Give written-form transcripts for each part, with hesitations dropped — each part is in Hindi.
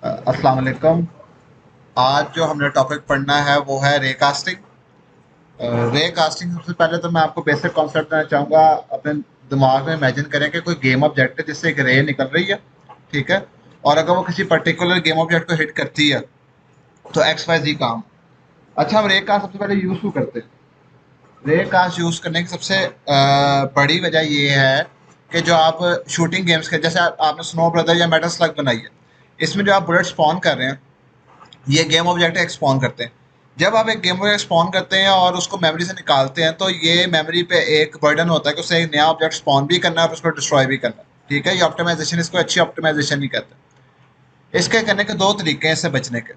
अस्सलाम वालेकुम। आज जो हमने टॉपिक पढ़ना है वो है रे कास्टिंग। रे कास्टिंग सबसे पहले तो मैं आपको बेसिक कॉन्सेप्ट देना चाहूँगा। अपने दिमाग में इमेजिन करें कि कोई गेम ऑब्जेक्ट है जिससे एक रे निकल रही है, ठीक है। और अगर वो किसी पर्टिकुलर गेम ऑब्जेक्ट को हिट करती है तो एक्स वाई जी काम। अच्छा, हम रे कास्ट सबसे पहले यूज़ क्यों करते हैं? रे कास्ट यूज़ करने की सबसे बड़ी वजह ये है कि जो आप शूटिंग गेम्स के जैसे आपने स्नो ब्रदर या मेटल स्लग बनाई है, इसमें जो आप बुलेट स्पॉन कर रहे हैं ये गेम ऑब्जेक्ट एक्सपॉन करते हैं। जब आप एक गेम ऑब्जेक्ट स्पॉन करते हैं और उसको मेमोरी से निकालते हैं तो ये मेमोरी पे एक बर्डन होता है कि उसे एक नया ऑब्जेक्ट स्पॉन भी करना है और उसको डिस्ट्रॉय भी करना है, ठीक है। ये ऑप्टिमाइजेशन, इसको अच्छी ऑप्टिमाइजेशन नहीं कहते। इसके करने के दो तरीके हैं इससे बचने के।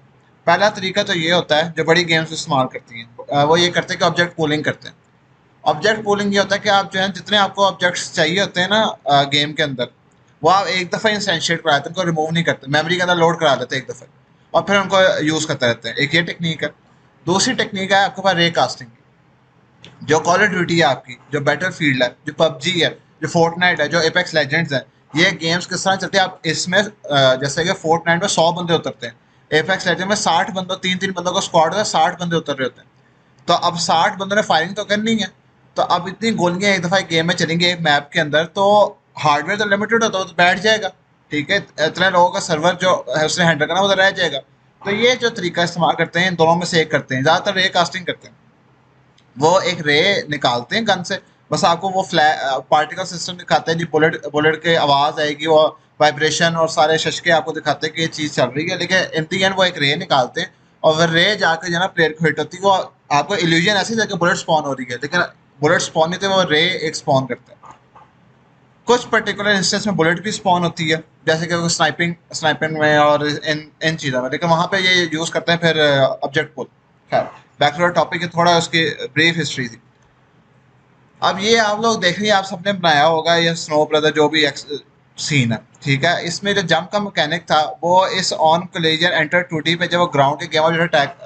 पहला तरीका तो ये होता है जो बड़ी गेम्स इस्तेमाल करती हैं, वो ये करते हैं कि ऑब्जेक्ट पूलिंग करते हैं। ऑब्जेक्ट पूलिंग ये होता है कि आप जो है जितने आपको ऑब्जेक्ट्स चाहिए होते हैं ना गेम के अंदर, वो आप एक दफ़ा इंस्टेंशिएट करा देते हैं, उनको रिमूव नहीं करते, मेमोरी के अंदर लोड करा देते हैं एक दफ़ा और फिर उनको यूज़ करते रहते हैं। एक ये टेक्निक है। दूसरी टेक्निक है आपके पास रे कास्टिंग की। जो कॉल ऑफ ड्यूटी है आपकी, जो बैटल फील्ड है, जो पबजी है, जो फोर्टनाइट है, जो एपेक्स लेजेंड्स है, ये गेम्स किस तरह चलते हैं। आप इसमें जैसे कि फोर्टनाइट में 100 बंदे उतरते हैं, एपेक्स लेजेंड में 60 बंदों, तीन तीन बंदों का स्क्वाड है, 60 बंदे उतर रहे होते हैं। तो अब 60 बंदों ने फायरिंग तो करनी है। तो अब इतनी गोलियां एक दफा गेम में चलेंगी एक मैप के अंदर, तो हार्डवेयर तो लिमिटेड होता है, वो तो बैठ जाएगा, ठीक है। इतने लोगों का सर्वर जो है उसने हैंडल करना, वो तो रह जाएगा। तो ये जो तरीका इस्तेमाल करते हैं इन दोनों में से एक करते हैं, ज़्यादातर रे कास्टिंग करते हैं। वो एक रे निकालते हैं गन से, बस आपको वो पार्टिकल सिस्टम दिखाते हैं जी, बुलेट बुलेट की आवाज़ आएगी, वो वाइब्रेशन और सारे शशके आपको दिखाते हैं कि ये चीज़ चल रही है, लेकिन इन दी एंड वो एक रे निकालते हैं। और वह रे जाकर जो ना प्लेयर को हिट होती है, वो आपको इल्यूजन ऐसी जगह बुलेट स्पॉन हो रही है, लेकिन बुलेट स्पॉन नहीं थे, वो रे एक स्पॉन करता है। कुछ पर्टिकुलर इंस्टेंस में बुलेट भी स्पॉन होती है, जैसे कि स्नाइपिंग स्नाइपिंग में और इन इन चीज़ों में, लेकिन वहाँ पे ये यूज़ करते हैं फिर ऑब्जेक्ट पुल। खैर, बैक टू द टॉपिक है, थोड़ा उसकी ब्रीफ हिस्ट्री थी। अब ये आप लोग देख रही हैं, आप सबने बनाया होगा ये स्नो ब्रदर जो भी सीन है, ठीक है। इसमें जो जंप का मैकेनिक था वो इस ऑन कोलिजन एंटर 2D पे जब वो ग्राउंड के गेम ऑफ अटैक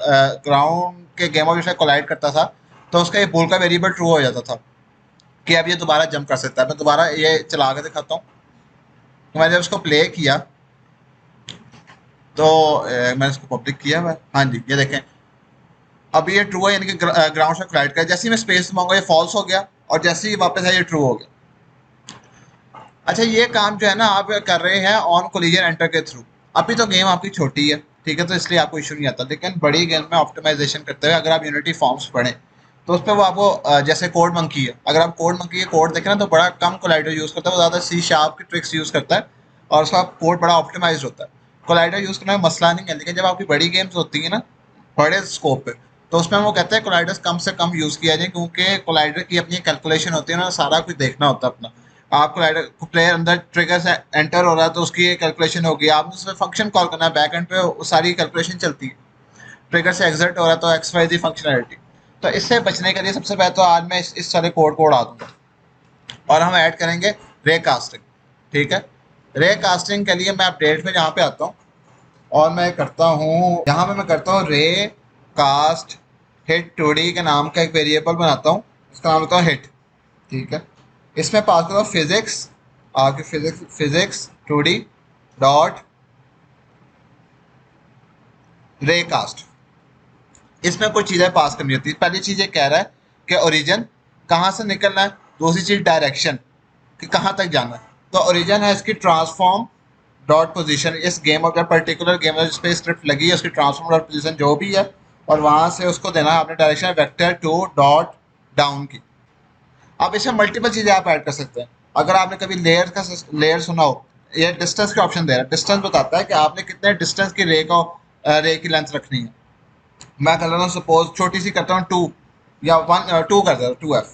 ग्राउंड के गेम ऑफ कोलाइड करता था, तो उसका ये पुल का वेरिएबल ट्रू हो जाता था कि अब ये दोबारा जंप कर सकता है। मैं दोबारा ये चला के दिखाता हूँ। तो मैंने जब उसको प्ले किया तो मैंने इसको पब्लिक किया हुआ है, हाँ जी, ये देखें। अब ये ट्रू है, यानी कि ग्राउंड से कोलाइड कर, जैसे ही मैं स्पेस मांगा ये फॉल्स हो गया, और जैसे ही वापस है ये ट्रू हो गया। अच्छा, ये काम जो है ना आप कर रहे हैं ऑन कोलिजन एंटर के थ्रू। अभी तो गेम आपकी छोटी है, ठीक है, तो इसलिए आपको इशू नहीं आता, लेकिन बड़ी गेम में ऑप्टिमाइजेशन करते हुए अगर आप यूनिटी फॉर्म्स पढ़ें तो उस पर वो आपको जैसे कोड मंकी है, अगर आप कोड मंकी के कोड देखें ना तो बड़ा कम कोलाइडर यूज़ करता है, वो ज़्यादा सी शार्प की ट्रिक्स यूज़ करता है और उसका कोड बड़ा ऑप्टिमाइज होता है। कोलाइडर यूज़ करना में मसला नहीं है, लेकिन जब आपकी बड़ी गेम्स होती है ना बड़े स्कोप पे, तो उसमें वो कहते हैं कोलाइडर्स कम से कम यूज़ किया जाए, क्योंकि कोलाइडर की अपनी कैलकुलेशन होती है ना, सारा कुछ देखना होता है अपना। आप कोलाइडर प्लेयर अंदर ट्रिगर से एंटर हो रहा है तो उसकी एक कैलकुलेशन होगी, आपने उसमें फंक्शन कॉल करना है, बैक एंड पे वो सारी कैलकुलेशन चलती है। ट्रिगर से एग्जिट हो रहा है तो एक्स वाई जी फंक्शनैलिटी। तो इससे बचने के लिए सबसे पहले तो आज मैं इस सारे कोड को उड़ा दूंगा और हम ऐड करेंगे रे कास्टिंग, ठीक है। रे कास्टिंग के लिए मैं अपडेट में यहाँ पे आता हूँ और मैं करता हूँ, यहाँ पे मैं करता हूँ रे कास्ट हिट 2D के नाम का एक वेरिएबल बनाता हूँ, इसका नाम होता है हिट, ठीक है। इसमें पास करो फिजिक्स, आपकी फिजिक्स फिजिक्स 2D डॉट रे कास्ट। इसमें कुछ चीज़ें पास करनी होती है। पहली चीज़ ये कह रहा है कि ओरिजिन कहाँ से निकलना है, दूसरी चीज़ डायरेक्शन कि कहाँ तक जाना है। तो ओरिजिन है इसकी ट्रांसफॉर्म डॉट पोजीशन, इस गेम ऑफ पर्टिकुलर गेम जिस पे स्क्रिप्ट लगी है उसकी ट्रांसफॉर्म डॉट पोजीशन जो भी है, और वहाँ से उसको देना है आपने direction vector to dot down की। अब इसमें मल्टीपल चीज़ें आप ऐड कर सकते हैं। अगर आपने कभी लेयर सुना हो, ये डिस्टेंस का ऑप्शन दे रहा है, डिस्टेंस बताता है कि आपने कितने डिस्टेंस की रे की लेंथ रखनी है। मैं कर रहा हूँ सपोज छोटी सी करता हूँ 2 या 1 2 कर देता हूँ 2F।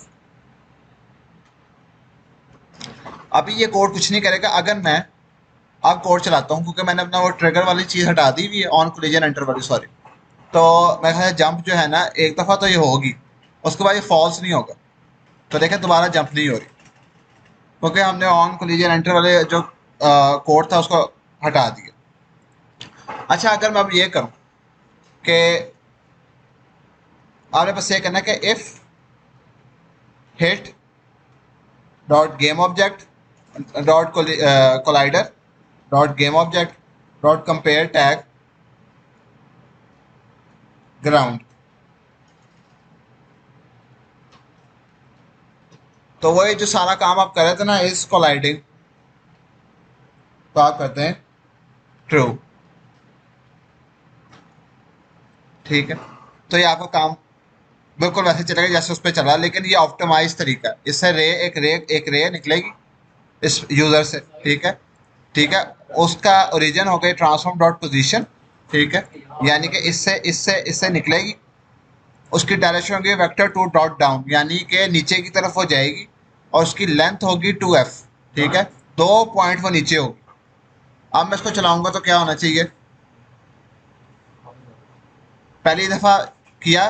अभी ये कोड कुछ नहीं करेगा अगर मैं अब कोड चलाता हूँ, क्योंकि मैंने अपना वो ट्रिगर वाली चीज़ हटा दी हुई है, ऑन कोलिजन एंटर वाली, सॉरी। तो मैं कहा जंप जो है ना एक दफ़ा तो ये होगी, उसके बाद ये फॉल्स नहीं होगा, तो देखें दोबारा जंप नहीं हो रही, क्योंकि हमने ऑन कोलिजन एंटर वाले जो कोड था उसको हटा दिया। अच्छा, अगर मैं अब ये करूँ कि आपने बस ये करना है कि if hit dot game object dot collider dot game object, dot compare tag ground. तो वही जो सारा काम आप कर रहे थे ना इस कोलाइडिंग, तो आप करते हैं ट्रू। ठीक है, तो ये आपका काम बिल्कुल वैसे चलेगा जैसे उस पर चला, लेकिन ये ऑप्टिमाइज तरीका है। इससे रे निकलेगी इस यूजर से। ठीक है, ठीक है। उसका ओरिजिन हो गई ट्रांसफॉर्म डॉट पोजीशन। ठीक है, यानी कि इससे इससे इससे निकलेगी। उसकी डायरेक्शन होगी वेक्टर टू डॉट डाउन, यानी कि नीचे की तरफ वो जाएगी, और उसकी लेंथ होगी 2f। ठीक है, 2 पॉइंट वो नीचे होगी। अब मैं इसको चलाऊंगा तो क्या होना चाहिए, पहली दफा किया,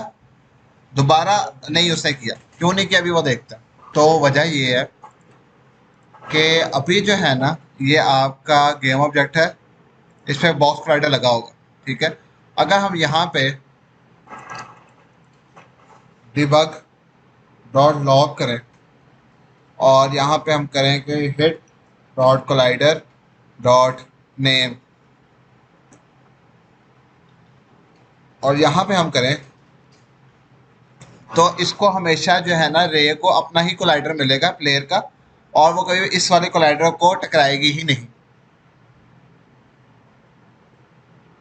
दोबारा नहीं उसने किया, क्यों नहीं किया अभी वो देखते हैं। तो वजह ये है कि अभी जो है ना ये आपका गेम ऑब्जेक्ट है, इस पर बॉक्स कोलाइडर लगा होगा। ठीक है, अगर हम यहाँ पे डिबग डॉट लॉग करें और यहाँ पे हम करें कि hit dot collider dot name, और यहाँ पे हम करें, तो इसको हमेशा जो है ना रे को अपना ही कोलाइडर मिलेगा प्लेयर का, और वो कभी इस वाले कोलाइडर को टकराएगी ही नहीं।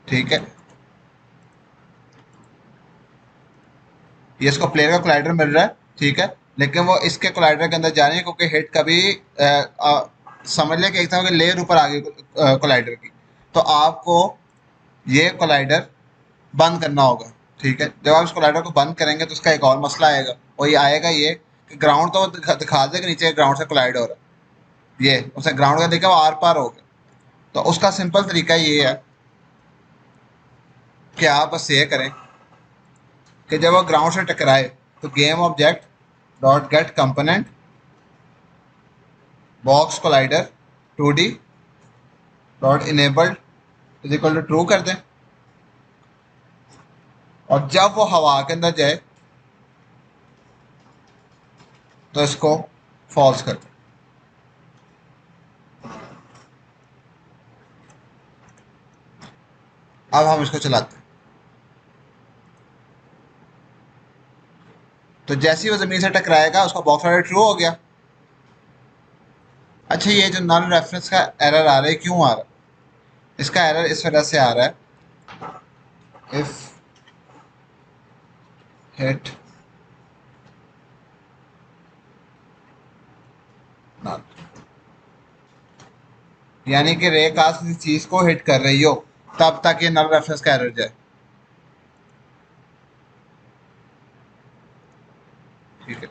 ठीक है, ये इसको प्लेयर का कोलाइडर मिल रहा है। ठीक है, लेकिन वो इसके कोलाइडर के अंदर जा रही है क्योंकि हिट कभी समझ लें कि एक तरह की लेयर ऊपर आ गई कोलाइडर की, तो आपको ये कोलाइडर बंद करना होगा। ठीक है, जब आप इस कोलाइडर को बंद करेंगे तो उसका एक और मसला आएगा, और ये आएगा ये कि ग्राउंड तो दिखा देगा नीचे ग्राउंड से कोलाइड हो रहा है, ये उसने ग्राउंड का देखा वो आर पार हो गया। तो उसका सिंपल तरीका ये है कि आप बस ये करें कि जब वो ग्राउंड से टकराए तो game object dot get component box collider 2D dot enabled is equal to true कर दें, और जब वो हवा के अंदर जाए तो इसको फॉल्स कर दें। अब हम इसको चलाते हैं, तो जैसे ही वो ज़मीन से टकराएगा उसका बॉक्स कोलाइडर ट्रू हो गया। अच्छा, ये जो नल रेफरेंस का एरर आ रहा है क्यों आ रहा है, इसका एरर इस वजह से आ रहा है, इफ हिट नल, यानी कि रे कास्ट किसी चीज को हिट कर रही हो तब तक ये नल रेफरेंस का एरर जाए। ठीक है,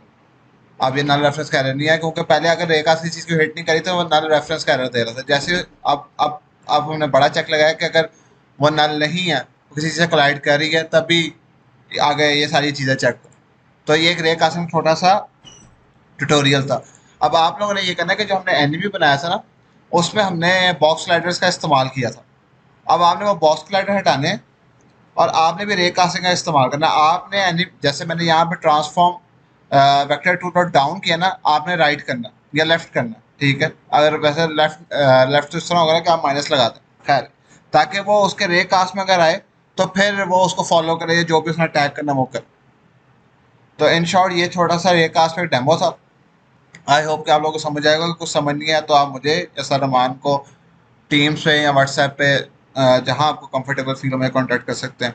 अब ये नल रेफरेंस का एरर नहीं है क्योंकि पहले अगर रे कास्ट किसी चीज को हिट नहीं करी तो वो नल रेफरेंस का एरर दे रहा था। जैसे अब हमने बड़ा चेक लगाया कि अगर वो नल नहीं है, वो किसी चीज से कोलाइड कर रही है, तभी आगे ये सारी चीजें चेक करो। तो ये एक रे कास्ट में छोटा सा ट्यूटोरियल था। अब आप लोगों ने ये करना है कि जो हमने एनिमी बनाया था ना उसमें हमने बॉक्स स्लाइडर्स का इस्तेमाल किया था। अब आपने वो बॉक्स स्लाइडर हटाने हैं, और आपने भी रे कास्टिंग का इस्तेमाल करना। आपने जैसे मैंने यहाँ पे transform vector to dot down किया ना, आपने राइट करना या लेफ्ट करना। ठीक है, अगर वैसे लेफ्ट तो इस तरह होगा ना कि आप माइनस लगा दें, खैर, ताकि वो उसके रे कास्ट में अगर आए तो फिर वो उसको फॉलो करे, जो भी उसने टैग करना वो करे। तो इन शॉर्ट ये छोटा सा रे कास्ट में डेमो था। आई होप कि आप लोगों को समझ आएगा। कुछ समझ नहीं आया तो आप मुझे या सलमान को टीम्स पे या व्हाट्सएप पे जहाँ आपको कंफर्टेबल फील हो में कॉन्टैक्ट कर सकते हैं।